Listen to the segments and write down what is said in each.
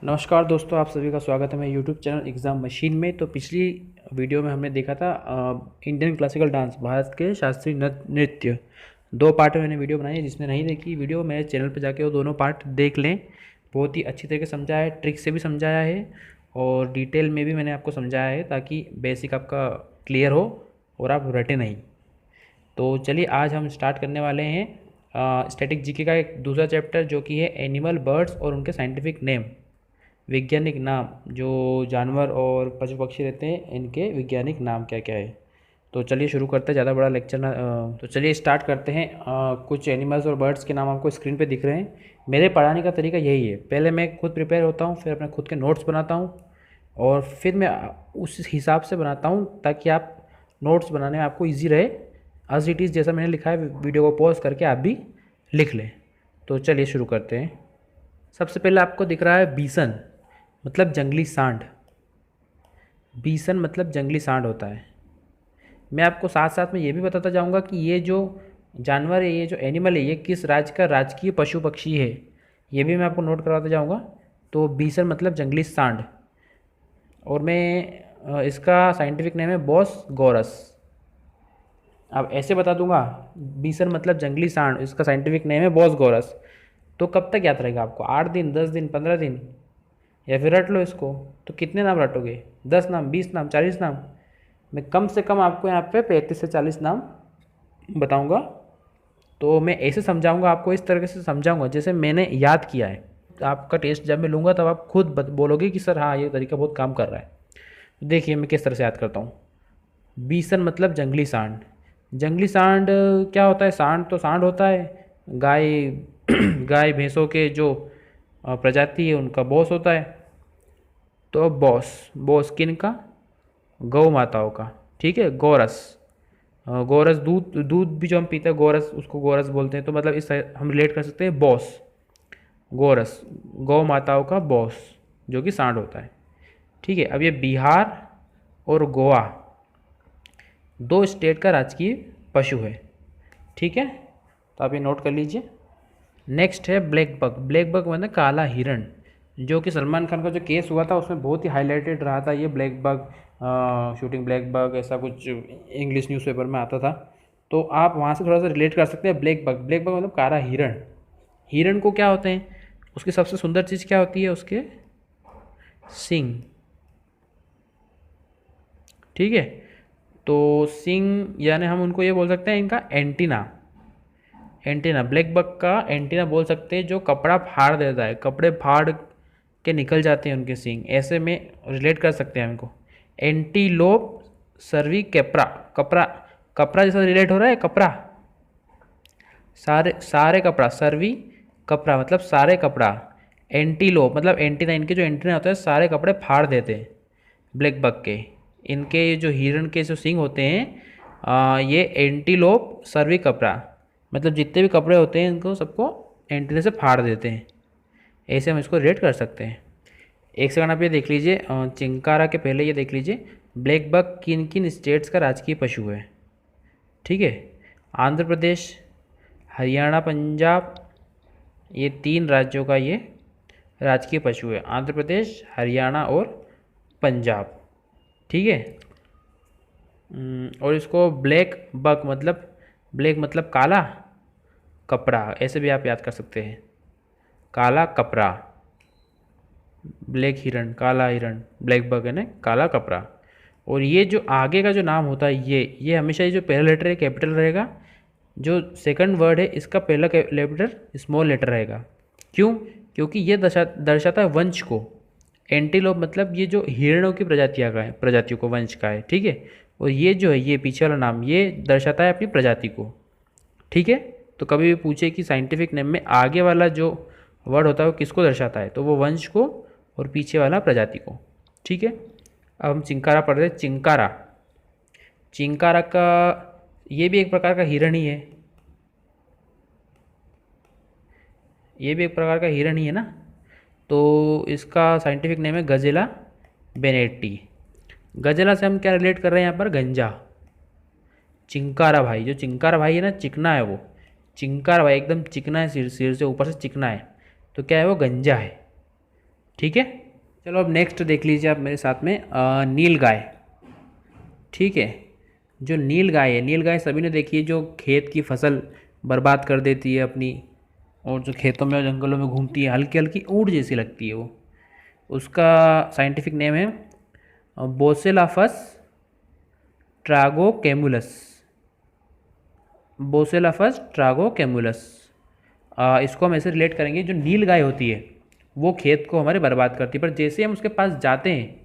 नमस्कार दोस्तों, आप सभी का स्वागत है मेरे यूट्यूब चैनल एग्ज़ाम मशीन में। तो पिछली वीडियो में हमने देखा था इंडियन क्लासिकल डांस, भारत के शास्त्रीय नृत्य। दो पार्ट में मैंने वीडियो बनाई है। जिसने नहीं देखी वीडियो, मेरे चैनल पर जाके वो दोनों पार्ट देख लें। बहुत ही अच्छी तरीके से समझाया है, ट्रिक से भी समझाया है और डिटेल में भी मैंने आपको समझाया है, ताकि बेसिक आपका क्लियर हो और आप रटे नहीं। तो चलिए आज हम स्टार्ट करने वाले हैं स्टैटिक जीके का एक दूसरा चैप्टर, जो कि है एनिमल, बर्ड्स और उनके साइंटिफिक नेम, वैज्ञानिक नाम। जो जानवर और पशु पक्षी रहते हैं, इनके वैज्ञानिक नाम क्या क्या है। तो चलिए शुरू करते हैं, ज़्यादा बड़ा लेक्चर ना। तो चलिए स्टार्ट करते हैं। कुछ एनिमल्स और बर्ड्स के नाम आपको स्क्रीन पे दिख रहे हैं। मेरे पढ़ाने का तरीका यही है, पहले मैं खुद प्रिपेयर होता हूँ, फिर अपने खुद के नोट्स बनाता हूँ और फिर मैं उस हिसाब से बनाता हूँ, ताकि आप नोट्स बनाने में आपको ईजी रहे। एज इट इज़ जैसा मैंने लिखा है, वीडियो को पॉज करके आप भी लिख लें। तो चलिए शुरू करते हैं। सबसे पहले आपको दिख रहा है बीसन, मतलब जंगली सांड। बीसन मतलब जंगली सांड होता है। मैं आपको साथ साथ में ये भी बताता जाऊंगा कि ये जो जानवर है, ये जो एनिमल है, ये किस राज्य का राजकीय पशु पक्षी है, ये भी मैं आपको नोट करवाता जाऊंगा। तो बीसन मतलब जंगली सांड। और मैं इसका साइंटिफिक नेम है बॉस गौरस। अब ऐसे बता दूंगा, बीसन मतलब जंगली सांड, इसका साइंटिफिक नेम है बॉस गौरस। तो कब तक याद रहेगा आपको? 8 दिन, 10 दिन, 15 दिन? या फिर रट लो इसको। तो कितने नाम रटोगे? 10 नाम, 20 नाम, 40 नाम? मैं कम से कम आपको यहाँ पे 35 से 40 नाम बताऊँगा। तो मैं ऐसे समझाऊँगा आपको, इस तरीके से समझाऊँगा जैसे मैंने याद किया है। तो आपका टेस्ट जब मैं लूँगा तब आप खुद बोलोगे कि सर हाँ, ये तरीका बहुत काम कर रहा है। तो देखिए मैं किस तरह से याद करता हूँ। बीसन मतलब जंगली सांड। जंगली सांड क्या होता है? सांड तो सांड होता है। गाय गाय भैंसों के जो प्रजाति है, उनका बॉस होता है। तो बॉस, बॉस किन का? गौ माताओं का। ठीक है, गोरस। गोरस दूध, दूध भी जो हम पीते हैं गोरस, उसको गोरस बोलते हैं। तो मतलब इस हम रिलेट कर सकते हैं बॉस, गोरस, गौ माताओं का बॉस, जो कि सांड होता है। ठीक है, अब ये बिहार और गोवा, दो स्टेट का राजकीय पशु है। ठीक है, तो आप ये नोट कर लीजिए। नेक्स्ट है ब्लैक बग। ब्लैक बग मतलब काला हिरण, जो कि सलमान खान का जो केस हुआ था उसमें बहुत ही हाईलाइटेड रहा था ये black bug, shooting black bug, ऐसा कुछ इंग्लिश न्यूज़पेपर में आता था। तो आप वहाँ से थोड़ा सा रिलेट कर सकते हैं ब्लैक बग। ब्लैक बग मतलब काला हिरण। हिरण को क्या होते हैं? उसकी सबसे सुंदर चीज़ क्या होती है? उसके सींग। ठीक है, तो सींग यानी हम उनको ये बोल सकते हैं इनका एंटीना। एंटीना, ब्लैक बग का एंटीना बोल सकते हैं, जो कपड़ा फाड़ देता है, कपड़े फाड़ के निकल जाते हैं उनके सींग। ऐसे में रिलेट कर सकते हैं इनको। एंटीलोप सर्वी कैप्रा, कपड़ा, कपड़ा जैसा रिलेट हो रहा है, कपड़ा, सारे सारे कपड़ा, सर्वी कपड़ा मतलब सारे कपड़ा। एंटीलोप मतलब एंटीना, इनके जो एंटीना होते हैं सारे कपड़े फाड़ देते हैं ब्लैक बग के। इनके जो हिरण के जो सींग होते हैं, ये एंटीलोप सर्वी कपड़ा मतलब जितने भी कपड़े होते हैं इनको सबको एंटीना से फाड़ देते हैं। ऐसे हम इसको रेट कर सकते हैं। एक सेकंड आप ये देख लीजिए, चिंकारा के पहले ये देख लीजिए, ब्लैक बग किन किन स्टेट्स का राजकीय पशु है। ठीक है, आंध्र प्रदेश, हरियाणा, पंजाब, ये 3 राज्यों का ये राजकीय पशु है। आंध्र प्रदेश, हरियाणा और पंजाब। ठीक है, और इसको ब्लैक बग मतलब, ब्लैक मतलब काला कपड़ा, ऐसे भी आप याद कर सकते हैं, काला कपड़ा। ब्लैक हिरण, काला हिरण, ब्लैक बग है ना, काला कपड़ा। और ये जो आगे का जो नाम होता है, ये हमेशा ये जो पहला लेटर है कैपिटल रहेगा। जो सेकंड वर्ड है इसका पहला लेटर स्मॉल लेटर रहेगा। क्यों? क्योंकि ये दर्शाता है वंश को। एंटीलोप मतलब ये जो हिरणों की प्रजातियाँ का है, प्रजातियों को वंश का है। ठीक है, और ये जो है, ये पीछे वाला नाम, ये दर्शाता है अपनी प्रजाति को। ठीक है, तो कभी भी पूछे कि साइंटिफिक नेम में आगे वाला जो वर्ड होता है वो किसको दर्शाता है, तो वो वंश को, और पीछे वाला प्रजाति को। ठीक है, अब हम चिंकारा पढ़ रहे हैं। चिंकारा, चिंकारा का ये भी एक प्रकार का हिरण ही है। ये भी एक प्रकार का हिरण ही है ना। तो इसका साइंटिफिक नेम है गजेला बेनेटी। गजेला से हम क्या रिलेट कर रहे हैं यहाँ पर? गंजा। चिंकारा भाई, जो चिंकारा भाई है ना, चिकना है वो। चिंकारा भाई एकदम चिकना है, सिर से ऊपर से चिकना है। तो क्या है वो? गंजा है। ठीक है। चलो अब नेक्स्ट देख लीजिए आप मेरे साथ में, नील गाय। ठीक है, जो नील गाय है, नील गाय सभी ने देखी है, जो खेत की फसल बर्बाद कर देती है अपनी, और जो खेतों में और जंगलों में घूमती है, हल्की हल्की ऊँट जैसी लगती है वो। उसका साइंटिफिक नेम है बोसेलाफस ट्रागोकेमुलस। बोसेलाफस ट्रागोकेमुलस। इसको हम ऐसे रिलेट करेंगे, जो नील गाय होती है वो खेत को हमारे बर्बाद करती है, पर जैसे हम उसके पास जाते हैं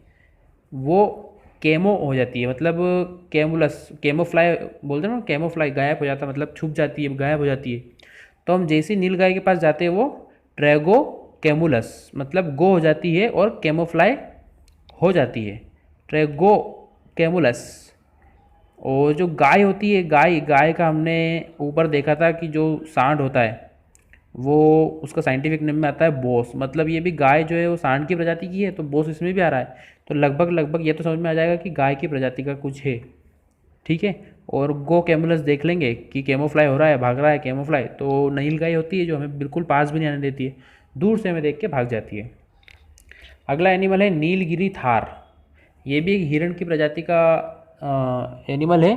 वो केमो हो जाती है, मतलब केमुलस, केमोफ्लाई बोलते हैं ना, केमोफ्लाई, गायब हो जाता है, मतलब छुप जाती है, गायब हो जाती है। तो हम जैसे ही नील गाय के पास जाते हैं वो ट्रैगो केमुलस, मतलब गो हो जाती है और केमोफ्लाई हो जाती है, ट्रैगो केमुलस। और जो गाय होती है, गाय गाय का हमने ऊपर देखा था कि जो सांड होता है वो उसका साइंटिफिक नेम में आता है बोस, मतलब ये भी गाय जो है वो सांड की प्रजाति की है, तो बोस इसमें भी आ रहा है। तो लगभग लगभग ये तो समझ में आ जाएगा कि गाय की प्रजाति का कुछ है। ठीक है। और गो कैमुलस देख लेंगे कि कैमोफ्लाई हो रहा है, भाग रहा है कैमोफ्लाई, तो नील गाय होती है जो हमें बिल्कुल पास भी नहीं आने देती है, दूर से हमें देख के भाग जाती है। अगला एनिमल है नीलगिरी थार। ये भी एक हिरण की प्रजाति का एनिमल है।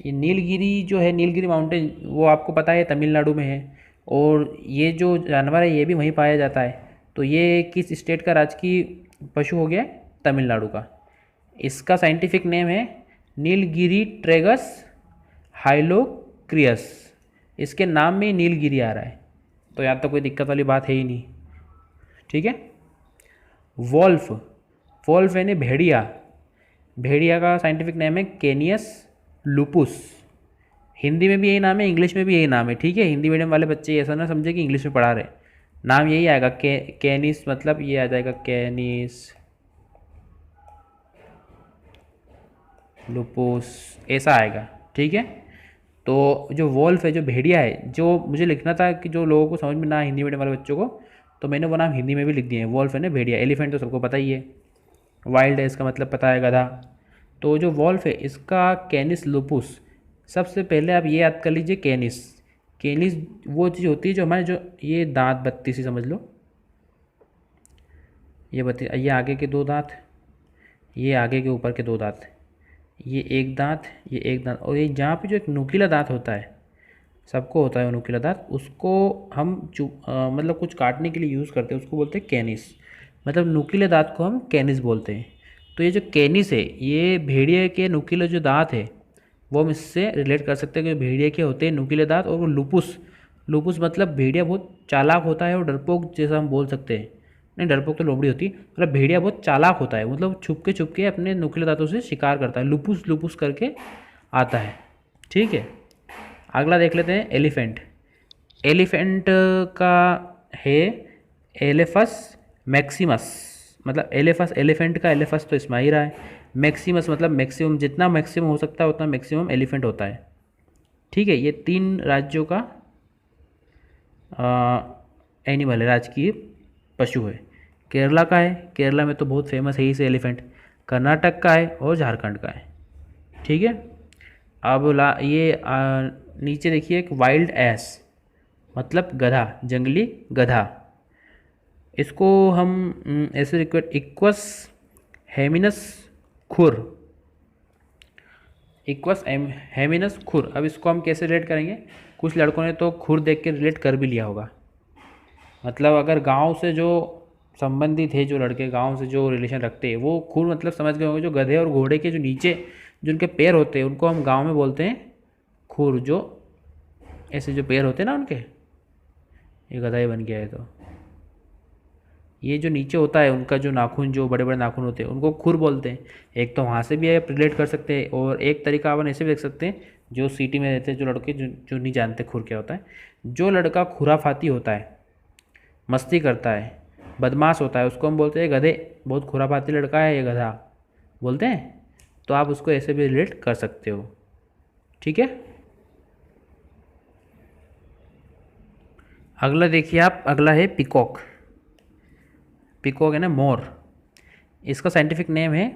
ये नीलगिरी जो है, नीलगिरी माउंटेन, वो आपको पता है तमिलनाडु में है, और ये जो जानवर है ये भी वहीं पाया जाता है। तो ये किस स्टेट का राजकीय पशु हो गया? तमिलनाडु का। इसका साइंटिफिक नेम है नीलगिरी ट्रेगस हाइलोक्रियस। इसके नाम में नीलगिरी आ रहा है, तो यहाँ तो कोई दिक्कत वाली बात है ही नहीं। ठीक है। वॉल्फ, वॉल्फ यानी भेड़िया। भेड़िया का साइंटिफिक नेम है कैनियस लुपुस। हिंदी में भी यही नाम है, इंग्लिश में भी यही नाम है। ठीक है, हिंदी मीडियम वाले बच्चे ऐसा ना समझे कि इंग्लिश में पढ़ा रहे, नाम यही आएगा, कैनिस, मतलब ये आ जाएगा कैनिस लुपुस, ऐसा आएगा। ठीक है। तो जो वॉल्फ है, जो भेड़िया है, जो मुझे लिखना था कि जो लोगों को समझ में ना हिंदी मीडियम वाले बच्चों को, तो मैंने वो नाम हिंदी में भी लिख दिए हैं। वॉल्फ है ना भेड़िया। एलिफेंट तो सबको पता ही है, वाइल्ड है इसका मतलब पता है, गधा। तो जो वॉल्फ है इसका कैनिस लुपुस। सबसे पहले आप ये याद कर लीजिए, कैनिस, कैनिस वो चीज़ होती है जो हमारे, जो ये दांत बत्ती सी समझ लो, ये बत्ती, ये आगे के दो दांत, ये आगे के ऊपर के दो दांत, ये एक दांत, ये एक दांत, और ये जहाँ पे जो एक नुकीला दांत होता है, सबको होता है वो नुकीला दांत, उसको हम मतलब कुछ काटने के लिए यूज़ करते हैं, उसको बोलते हैं कैनिस, मतलब नुकीले दांत को हम कैनिस बोलते हैं। तो ये जो कैनिस है, ये भेड़िए के नुकीले जो दांत है वो हम इससे रिलेट कर सकते हैं कि भेड़िए के होते हैं नुकीले दांत। और वो लुपुस, लुपुस मतलब भेड़िया बहुत चालाक होता है और डरपोक जैसा हम बोल सकते हैं। नहीं, डरपोक तो लोमड़ी होती है, मतलब भेड़िया बहुत चालाक होता है, मतलब छुप के अपने नुकीले दांतों से शिकार करता है, लुपुस लुपुस करके आता है। ठीक है। अगला देख लेते हैं एलिफेंट। एलिफेंट का है एलेफस मैक्सिमस, मतलब एलेफस, एलिफेंट का एलेफस तो इसमें ही रहा है, मैक्सिमस मतलब मैक्सिमम, जितना मैक्सिमम हो सकता है उतना मैक्सिमम एलिफेंट होता है। ठीक है। ये 3 राज्यों का एनिमल है, राजकीय पशु है। केरला का है, केरला में तो बहुत फेमस है ही से एलिफेंट, कर्नाटक का है और झारखंड का है। ठीक है। अब ये नीचे देखिए एक वाइल्ड एस, मतलब गधा, जंगली गधा। इसको हम ऐसे इक्वस हेमिनस खुर, इक्वस हेमिनस खुर। अब इसको हम कैसे रिलेट करेंगे? कुछ लड़कों ने तो खुर देख के रिलेट कर भी लिया होगा, मतलब अगर गांव से जो संबंधी थे, जो लड़के गांव से जो रिलेशन रखते हैं, वो खुर मतलब समझ गए होंगे, जो गधे और घोड़े के जो नीचे जो उनके पैर होते हैं उनको हम गांव में बोलते हैं खुर। जो ऐसे जो पैर होते हैं ना उनके, ये गधा ही बन गया है। तो ये जो नीचे होता है उनका जो नाखून, जो बड़े बड़े नाखून होते हैं, उनको खुर बोलते हैं। एक तो वहाँ से भी आप रिलेट कर सकते हैं, और एक तरीका अपन ऐसे भी देख सकते हैं, जो सिटी में रहते हैं जो लड़के, जो नहीं जानते खुर क्या होता है, जो लड़का खुराफाती होता है, मस्ती करता है, बदमाश होता है, उसको हम बोलते हैं गधे, बहुत खुराफाती लड़का है ये गधा बोलते हैं। तो आप उसको ऐसे भी रिलेट कर सकते हो। ठीक है। अगला देखिए आप, अगला है पिकॉक। पिकॉक है ना मोर। इसका साइंटिफिक नेम है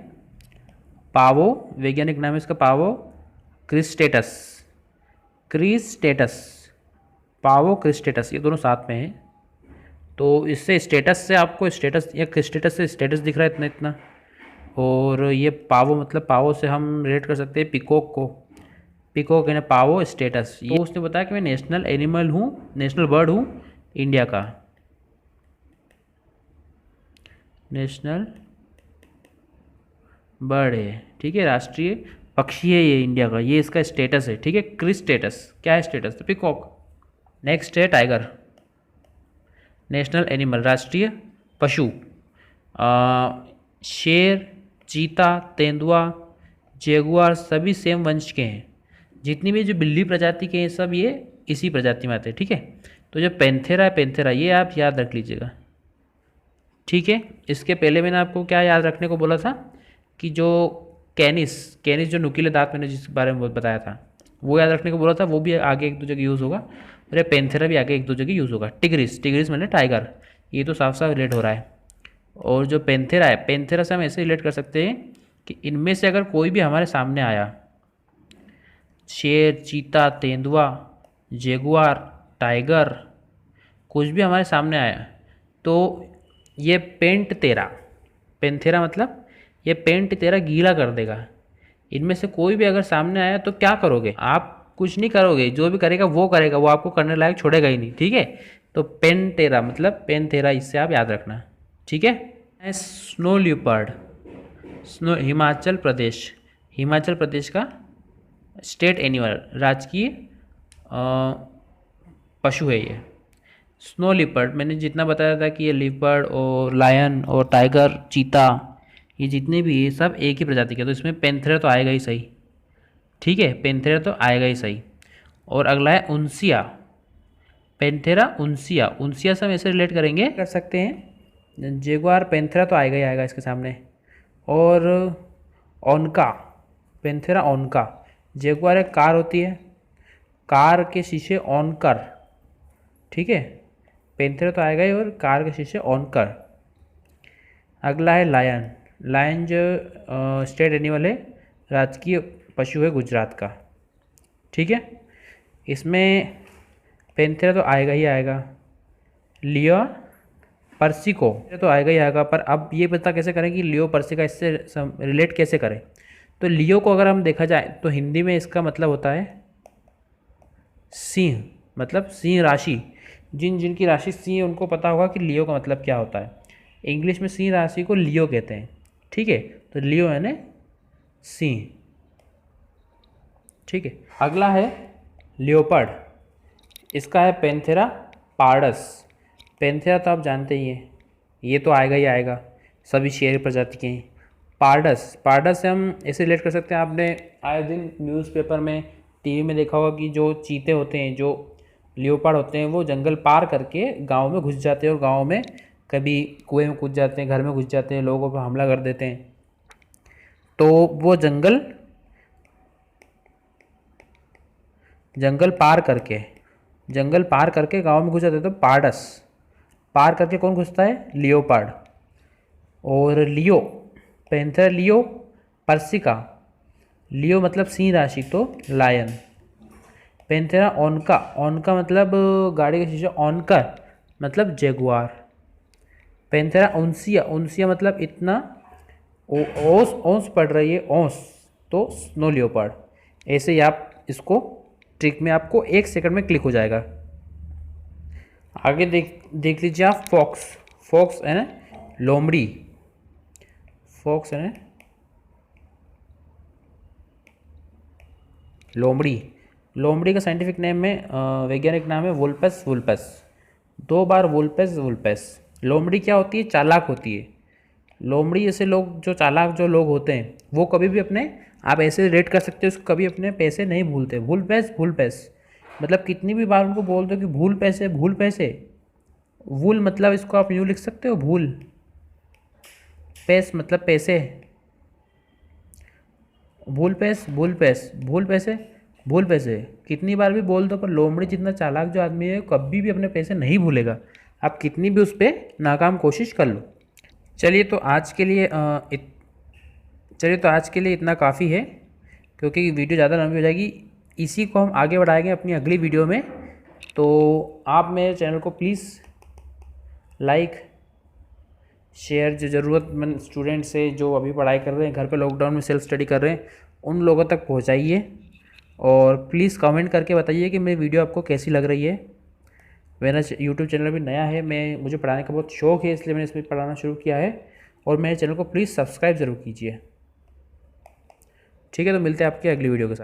पावो, वैज्ञानिक नाम है इसका पावो क्रिस्टेटस, क्रिस्टेटस, पावो क्रिस्टेटस, ये दोनों साथ में है। तो इससे स्टेटस से आपको स्टेटस, एक स्टेटस से स्टेटस दिख रहा है इतना इतना। और ये पावो, मतलब पावो से हम रिलेट कर सकते हैं पिकॉक को। पिकॉक है पावो स्टेटस। ये तो उसने बताया कि मैं नेशनल एनिमल हूँ, नेशनल बर्ड हूँ इंडिया का, नेशनल बर्ड है, ठीक है, राष्ट्रीय पक्षी है ये इंडिया का, ये इसका स्टेटस है, ठीक है। क्रिस स्टेटस, क्या है स्टेटस? तो पिकॉक। नेक्स्ट है टाइगर, नेशनल एनिमल, राष्ट्रीय पशु। शेर, चीता, तेंदुआ, जैगुआर सभी सेम वंश के हैं। जितनी भी जो बिल्ली प्रजाति के हैं सब ये इसी प्रजाति में आते हैं, ठीक है। तो जो पैंथेरा है, पैंथेरा ये आप याद रख लीजिएगा, ठीक है। इसके पहले मैंने आपको क्या याद रखने को बोला था कि जो कैनिस, कैनिस जो नुकीले दांत मैंने जिस बारे में बताया था वो याद रखने को बोला था, वो भी आगे एक दो जगह यूज़ होगा, और ये पैंथेरा भी आगे एक दो जगह यूज़ होगा। टिग्रिस, टिग्रिस मैंने टाइगर, ये तो साफ साफ रिलेट हो रहा है। और जो पैंथेरा है, पैंथेरा से हम ऐसे रिलेट कर सकते हैं कि इनमें से अगर कोई भी हमारे सामने आया, शेर, चीता, तेंदुआ, जैगुआर, टाइगर, कुछ भी हमारे सामने आया तो ये पेंट तेरा, पैंथेरा मतलब ये पेंट तेरा गीला कर देगा। इनमें से कोई भी अगर सामने आया तो क्या करोगे आप? कुछ नहीं करोगे, जो भी करेगा वो करेगा, वो आपको करने लायक छोड़ेगा ही नहीं, ठीक है। तो पेंटेरा मतलब पैंथेरा, इससे आप याद रखना, ठीक है। Snow leopard, snow, Himachal Pradesh, Himachal Pradesh का स्टेट एनिमल, राजकीय पशु है ये। स्नो लिपर्ड, मैंने जितना बताया था कि ये लिपर्ड और लायन और टाइगर, चीता, ये जितने भी ये सब एक ही प्रजाति के, तो इसमें पैंथेरा तो आएगा ही सही, ठीक है, पैंथेरा तो आएगा ही सही। और अगला है उनसिया, पैंथेरा उनसिया, उनसिया से हम ऐसे रिलेट करेंगे, कर सकते हैं, जैगुआर, पैंथेरा तो आएगा ही आएगा इसके सामने। और ओनका, पैंथेरा ओनका, जैगुआर एक कार होती है, कार के शीशे ऑन कर, ठीक है, पैंथेरा तो आएगा ही, और कार के शीशे ऑन कर। अगला है लायन, लायन जो स्टेट एनिमल है, राजकीय पशु है गुजरात का, ठीक है। इसमें पैंथेरा तो आएगा ही आएगा। लियो पर्सिको तो आएगा ही आएगा, पर अब ये पता कैसे करें कि लियो पर्सिका इससे रिलेट कैसे करें। तो लियो को अगर हम देखा जाए तो हिंदी में इसका मतलब होता है सिंह, मतलब सिंह राशि। जिनकी राशि सिंह है उनको पता होगा कि लियो का मतलब क्या होता है। इंग्लिश में सिंह राशि को लियो कहते हैं, ठीक है। तो लियो यानी सिंह, ठीक है। अगला है लियोपर्ड, इसका है पैंथेरा पार्डस। पैंथेरा तो आप जानते ही हैं, ये तो आएगा ही आएगा, सभी शेर प्रजाति के हैं। पार्डस, पार्डस से हम ऐसे रिलेट कर सकते हैं, आपने आए दिन न्यूज़पेपर में, टीवी में देखा होगा कि जो चीते होते हैं, जो लियोपार्ड होते हैं, वो जंगल पार करके गांव में घुस जाते हैं, और गांव में कभी कुएं में घुस जाते हैं, घर में घुस जाते हैं, लोगों पर हमला कर देते हैं। तो वो जंगल पार करके गांव में घुस जाते हैं। तो पार्डस पार करके कौन घुसता है? लियोपार्ड। और लियो, पैंथर लियो, पर्सिका, लियो मतलब सिंह राशि तो लायन। पैंथेरा ओनका, ओनका मतलब गाड़ी का शीशा, ऑनकर मतलब जैगुआर। पैंथेरा ओंसिया, ओंसिया मतलब इतना, ओस ओंस पढ़ रही है, ओंस तो स्नो लियोपार्ड। ऐसे ही आप इसको ट्रिक में आपको 1 सेकंड में क्लिक हो जाएगा। आगे देख लीजिए आप, फॉक्स, फॉक्स है ना लोमड़ी, फॉक्स है ना लोमड़ी। लोमड़ी का साइंटिफिक नेम में वैज्ञानिक नाम है वुल्पस वुल्पस, 2 बार वुल्पस वुल्पस। लोमड़ी क्या होती है? चालाक होती है। लोमड़ी जैसे लोग, जो चालाक जो लोग होते हैं, वो कभी भी अपने, आप ऐसे रेट कर सकते हो उसको, कभी अपने पैसे नहीं भूलते। वुल्पस वुल्पस मतलब कितनी भी बार उनको बोल दो कि भूल पैसे, भूल पैसे। वुल मतलब इसको आप यूँ लिख सकते हो, भूल, पैस मतलब पैसे, भूल पैस, भूल पैस, भूल पैसे, भूल पैसे। कितनी बार भी बोल दो, पर लोमड़ी जितना चालाक जो आदमी है कभी भी अपने पैसे नहीं भूलेगा, आप कितनी भी उस पर नाकाम कोशिश कर लो। चलिए तो आज के लिए इतना काफ़ी है, क्योंकि वीडियो ज़्यादा लंबी हो जाएगी। इसी को हम आगे बढ़ाएंगे अपनी अगली वीडियो में। तो आप मेरे चैनल को प्लीज़ लाइक शेयर जो ज़रूरतमंद स्टूडेंट्स है जो अभी पढ़ाई कर रहे हैं घर पे लॉकडाउन में सेल्फ स्टडी कर रहे हैं उन लोगों तक पहुंचाइए। और प्लीज़ कमेंट करके बताइए कि मेरी वीडियो आपको कैसी लग रही है। मेरा यूट्यूब चैनल भी नया है, मुझे पढ़ाने का बहुत शौक है, इसलिए मैंने इसमें पढ़ाना शुरू किया है। और मेरे चैनल को प्लीज़ सब्सक्राइब ज़रूर कीजिए। ठीक है, तो मिलते हैं आपकी अगली वीडियो के साथ।